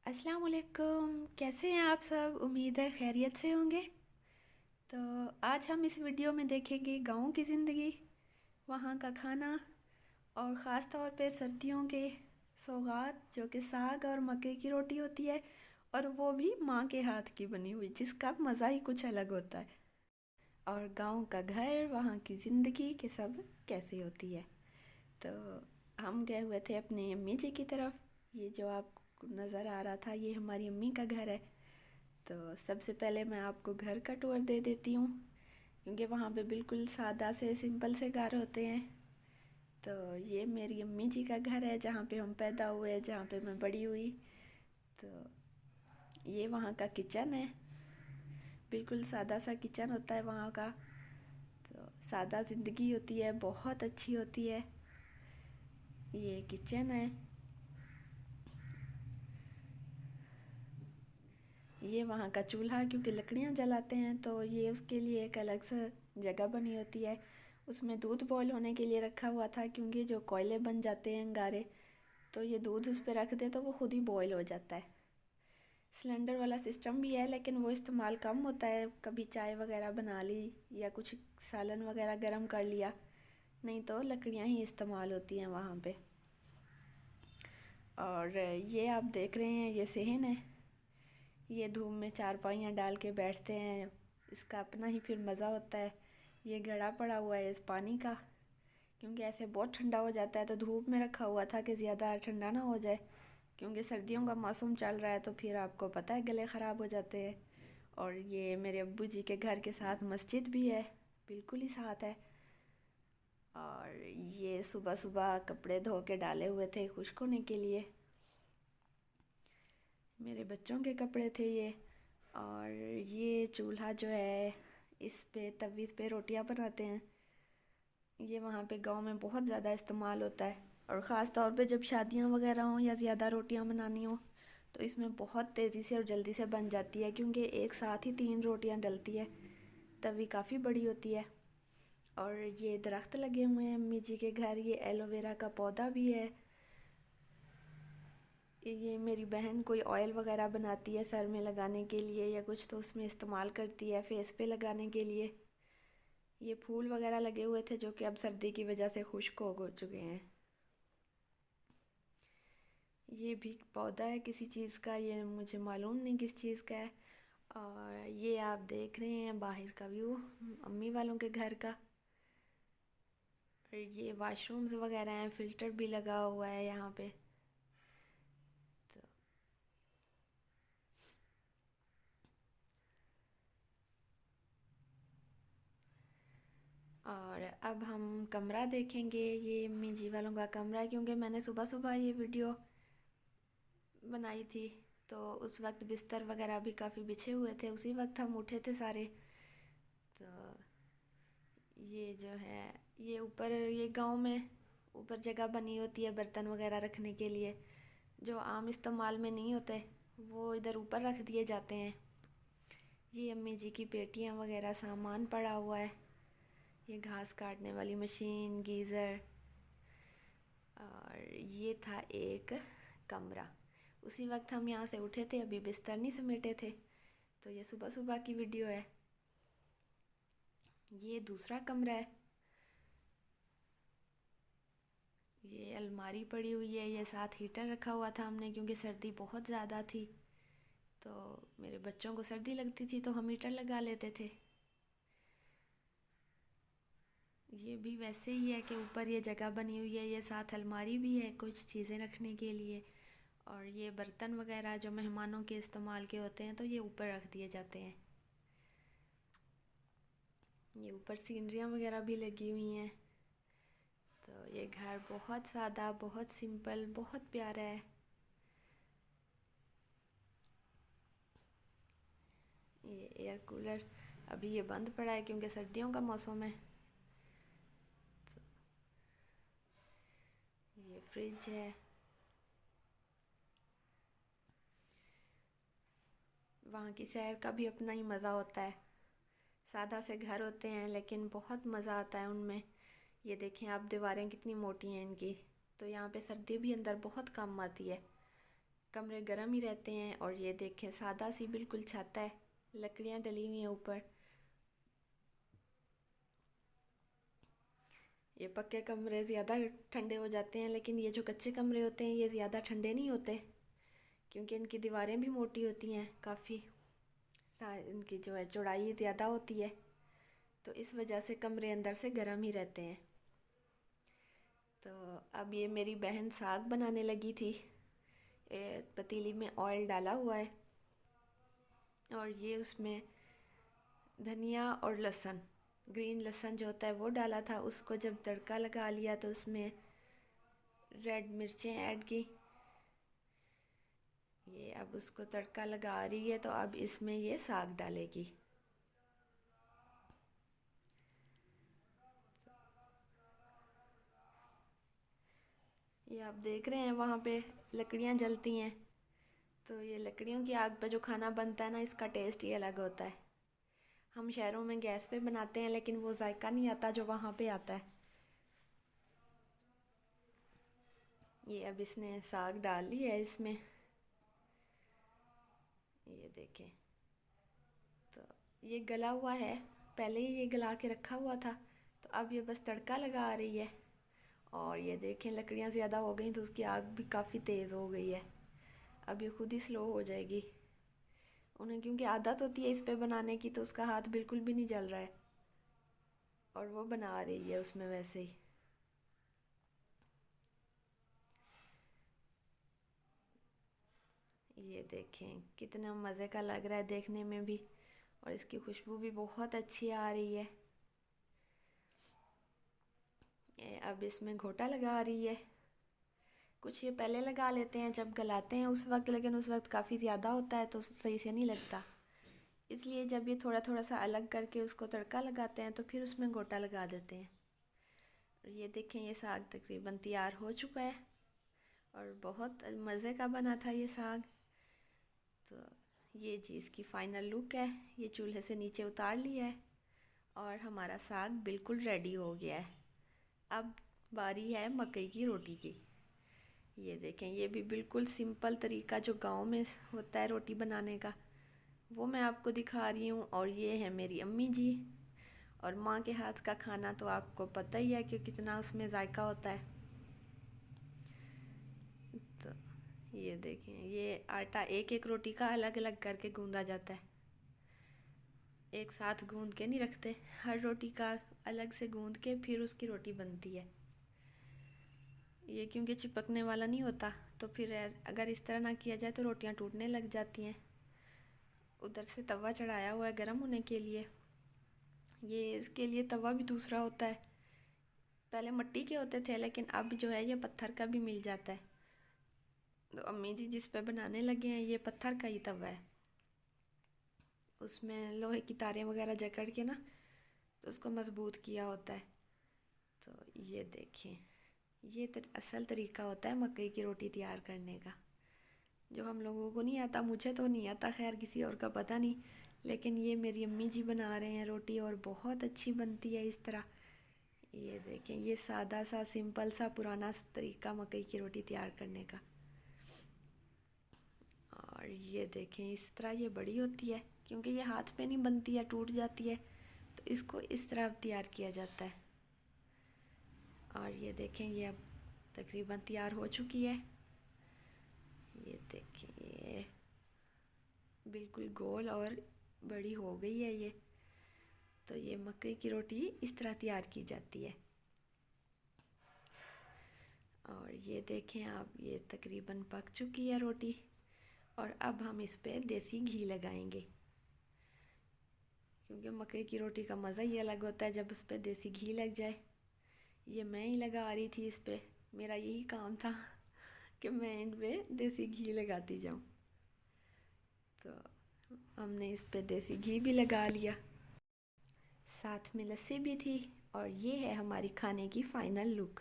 अस्सलाम वालेकुम। कैसे हैं आप सब? उम्मीद है खैरियत से होंगे। तो आज हम इस वीडियो में देखेंगे गाँव की ज़िंदगी, वहाँ का खाना और ख़ास तौर पे सर्दियों के सौगात जो कि साग और मक्के की रोटी होती है, और वो भी माँ के हाथ की बनी हुई, जिसका मज़ा ही कुछ अलग होता है। और गांव का घर, वहाँ की ज़िंदगी के सब कैसे होती है। तो हम गए हुए थे अपनी अम्मी जी की तरफ। ये जो आपको नज़र आ रहा था, ये हमारी अम्मी का घर है। तो सबसे पहले मैं आपको घर का टूर दे देती हूँ, क्योंकि वहाँ पे बिल्कुल सादा से सिंपल से घर होते हैं। तो ये मेरी अम्मी जी का घर है, जहाँ पे हम पैदा हुए, जहाँ पे मैं बड़ी हुई। तो ये वहाँ का किचन है, बिल्कुल सादा सा किचन होता है वहाँ का। तो सादा ज़िंदगी होती है, बहुत अच्छी होती है। ये किचन है। ये वहाँ का चूल्हा, क्योंकि लकड़ियाँ जलाते हैं तो ये उसके लिए एक अलग सा जगह बनी होती है। उसमें दूध बॉयल होने के लिए रखा हुआ था, क्योंकि जो कोयले बन जाते हैं अंगारे, तो ये दूध उस पर रख दें तो वो खुद ही बॉयल हो जाता है। सिलेंडर वाला सिस्टम भी है, लेकिन वो इस्तेमाल कम होता है। कभी चाय वगैरह बना ली या कुछ सालन वगैरह गर्म कर लिया, नहीं तो लकड़ियाँ ही इस्तेमाल होती हैं वहाँ पे। और ये आप देख रहे हैं, ये सहन है। ये धूप में चारपाइयाँ डाल के बैठते हैं, इसका अपना ही फिर मज़ा होता है। ये घड़ा पड़ा हुआ है इस पानी का, क्योंकि ऐसे बहुत ठंडा हो जाता है, तो धूप में रखा हुआ था कि ज़्यादा ठंडा ना हो जाए, क्योंकि सर्दियों का मौसम चल रहा है, तो फिर आपको पता है गले ख़राब हो जाते हैं। और ये मेरे अब्बू जी के घर के साथ मस्जिद भी है, बिल्कुल ही साथ है। और ये सुबह सुबह कपड़े धो के डाले हुए थे खुश्क होने के लिए, मेरे बच्चों के कपड़े थे ये। और ये चूल्हा जो है, इस पे तवीज़ पे रोटियां बनाते हैं। ये वहाँ पे गांव में बहुत ज़्यादा इस्तेमाल होता है, और ख़ास तौर पे जब शादियाँ वगैरह हों या ज़्यादा रोटियां बनानी हो, तो इसमें बहुत तेज़ी से और जल्दी से बन जाती है, क्योंकि एक साथ ही 3 रोटियां डलती है। तवी काफ़ी बड़ी होती है। और ये दरख्त लगे हुए हैं अम्मी जी के घर, ये एलोवेरा का पौधा भी है। ये मेरी बहन कोई ऑयल वगैरह बनाती है सर में लगाने के लिए या कुछ, तो उसमें इस्तेमाल करती है फेस पे लगाने के लिए। ये फूल वगैरह लगे हुए थे, जो कि अब सर्दी की वजह से खुश्क हो चुके हैं। ये भी पौधा है किसी चीज़ का, ये मुझे मालूम नहीं किस चीज़ का है। और ये आप देख रहे हैं बाहर का व्यू अम्मी वालों के घर का। और ये वाशरूम्स वगैरह हैं, फ़िल्टर भी लगा हुआ है यहाँ पे। तो और अब हम कमरा देखेंगे। ये अम्मी जी वालों का कमरा है, क्योंकि मैंने सुबह सुबह ये वीडियो बनाई थी, तो उस वक्त बिस्तर वगैरह भी काफ़ी बिछे हुए थे, उसी वक्त हम उठे थे सारे। तो ये जो है, ये ऊपर, ये गांव में ऊपर जगह बनी होती है बर्तन वगैरह रखने के लिए, जो आम इस्तेमाल में नहीं होते, वो इधर ऊपर रख दिए जाते हैं। ये अम्मी जी की पेटियाँ वगैरह सामान पड़ा हुआ है। ये घास काटने वाली मशीन, गीज़र। और ये था एक कमरा। उसी वक्त हम यहाँ से उठे थे, अभी बिस्तर नहीं समेटे थे। तो ये सुबह सुबह की वीडियो है। ये दूसरा कमरा है। ये अलमारी पड़ी हुई है, ये साथ हीटर रखा हुआ था हमने, क्योंकि सर्दी बहुत ज़्यादा थी, तो मेरे बच्चों को सर्दी लगती थी तो हम हीटर लगा लेते थे। ये भी वैसे ही है कि ऊपर ये जगह बनी हुई है, ये साथ अलमारी भी है कुछ चीज़ें रखने के लिए। और ये बर्तन वगैरह जो मेहमानों के इस्तेमाल के होते हैं, तो ये ऊपर रख दिए जाते हैं। ये ऊपर सीनरियाँ वगैरह भी लगी हुई हैं। तो ये घर बहुत सादा, बहुत सिंपल, बहुत प्यारा है। ये एयर कूलर अभी ये बंद पड़ा है, क्योंकि सर्दियों का मौसम है। ये फ्रिज है। वहाँ की सैर का भी अपना ही मज़ा होता है। सादा से घर होते हैं, लेकिन बहुत मज़ा आता है उनमें। ये देखें आप, दीवारें कितनी मोटी हैं इनकी, तो यहाँ पे सर्दी भी अंदर बहुत कम आती है। कमरे गर्म ही रहते हैं। और ये देखें सादा सी बिल्कुल छत है, लकड़ियाँ डली हुई हैं ऊपर। ये पक्के कमरे ज़्यादा ठंडे हो जाते हैं, लेकिन ये जो कच्चे कमरे होते हैं ये ज़्यादा ठंडे नहीं होते, क्योंकि इनकी दीवारें भी मोटी होती हैं काफ़ी, इनकी जो है चौड़ाई ज़्यादा होती है, तो इस वजह से कमरे अंदर से गर्म ही रहते हैं। तो अब ये मेरी बहन साग बनाने लगी थी। पतीली में ऑयल डाला हुआ है और ये उसमें धनिया और लहसुन, ग्रीन लहसुन जो होता है वो डाला था। उसको जब तड़का लगा लिया तो उसमें रेड मिर्चें ऐड की। ये अब उसको तड़का लगा रही है, तो अब इसमें ये साग डालेगी। ये आप देख रहे हैं वहाँ पे लकड़ियाँ जलती हैं, तो ये लकड़ियों की आग पे जो खाना बनता है ना, इसका टेस्ट ही अलग होता है। हम शहरों में गैस पे बनाते हैं, लेकिन वो जायका नहीं आता जो वहाँ पे आता है। ये अब इसने साग डाल लिया है इसमें, ये देखें। तो ये गला हुआ है, पहले ही ये गला के रखा हुआ था, तो अब ये बस तड़का लगा रही है। और ये देखें लकड़ियाँ ज़्यादा हो गई तो उसकी आग भी काफ़ी तेज़ हो गई है। अब ये खुद ही स्लो हो जाएगी। उन्हें क्योंकि आदत होती है इस पे बनाने की, तो उसका हाथ बिल्कुल भी नहीं जल रहा है और वो बना रही है उसमें वैसे ही। ये देखें कितना मज़े का लग रहा है देखने में भी, और इसकी खुशबू भी बहुत अच्छी आ रही है। ये अब इसमें घोटा लगा रही है। कुछ ये पहले लगा लेते हैं जब गलाते हैं उस वक्त, लेकिन उस वक्त काफ़ी ज़्यादा होता है तो सही से नहीं लगता, इसलिए जब ये थोड़ा थोड़ा सा अलग करके उसको तड़का लगाते हैं तो फिर उसमें गोटा लगा देते हैं। और ये देखें ये साग तकरीबन तैयार हो चुका है और बहुत मज़े का बना था ये साग। तो ये जी इसकी फ़ाइनल लुक है। ये चूल्हे से नीचे उतार लिया है और हमारा साग बिल्कुल रेडी हो गया है। अब बारी है मकई की रोटी की। ये देखें ये भी बिल्कुल सिंपल तरीका जो गांव में होता है रोटी बनाने का, वो मैं आपको दिखा रही हूँ। और ये है मेरी अम्मी जी, और माँ के हाथ का खाना तो आपको पता ही है कि कितना उसमें जायका होता है। तो ये देखें ये आटा एक एक रोटी का अलग अलग करके गूंदा जाता है, एक साथ गूंद के नहीं रखते, हर रोटी का अलग से गूंद के फिर उसकी रोटी बनती है। ये क्योंकि चिपकने वाला नहीं होता, तो फिर अगर इस तरह ना किया जाए तो रोटियां टूटने लग जाती हैं। उधर से तवा चढ़ाया हुआ है गर्म होने के लिए। ये इसके लिए तवा भी दूसरा होता है, पहले मिट्टी के होते थे लेकिन अब जो है ये पत्थर का भी मिल जाता है। तो अम्मी जी जिस पे बनाने लगे हैं ये पत्थर का ही तवा है, उसमें लोहे की तारें वगैरह जकड़ के ना तो उसको मज़बूत किया होता है। तो ये देखें ये असल तरीका होता है मकई की रोटी तैयार करने का, जो हम लोगों को नहीं आता। मुझे तो नहीं आता, खैर किसी और का पता नहीं, लेकिन ये मेरी अम्मी जी बना रहे हैं रोटी और बहुत अच्छी बनती है इस तरह। ये देखें ये सादा सा सिंपल सा पुराना तरीका मकई की रोटी तैयार करने का। और ये देखें इस तरह ये बड़ी होती है, क्योंकि ये हाथ पे नहीं बनती है, टूट जाती है, तो इसको इस तरह तैयार किया जाता है। और ये देखें ये अब तकरीबन तैयार हो चुकी है। ये देखें ये बिल्कुल गोल और बड़ी हो गई है ये। तो ये मकई की रोटी इस तरह तैयार की जाती है। और ये देखें आप ये तकरीबन पक चुकी है रोटी, और अब हम इस पे देसी घी लगाएंगे, क्योंकि मकई की रोटी का मज़ा ही अलग होता है जब उस पर देसी घी लग जाए। ये मैं ही लगा रही थी इस पे, मेरा यही काम था कि मैं इन पे देसी घी लगाती जाऊं। तो हमने इस पे देसी घी भी लगा लिया, साथ में लस्सी भी थी। और ये है हमारी खाने की फ़ाइनल लुक।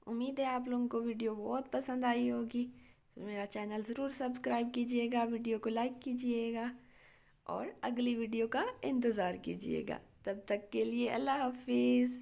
उम्मीद है आप लोगों को वीडियो बहुत पसंद आई होगी, तो मेरा चैनल ज़रूर सब्सक्राइब कीजिएगा, वीडियो को लाइक कीजिएगा और अगली वीडियो का इंतज़ार कीजिएगा। तब तक के लिए अल्लाह हाफिज़।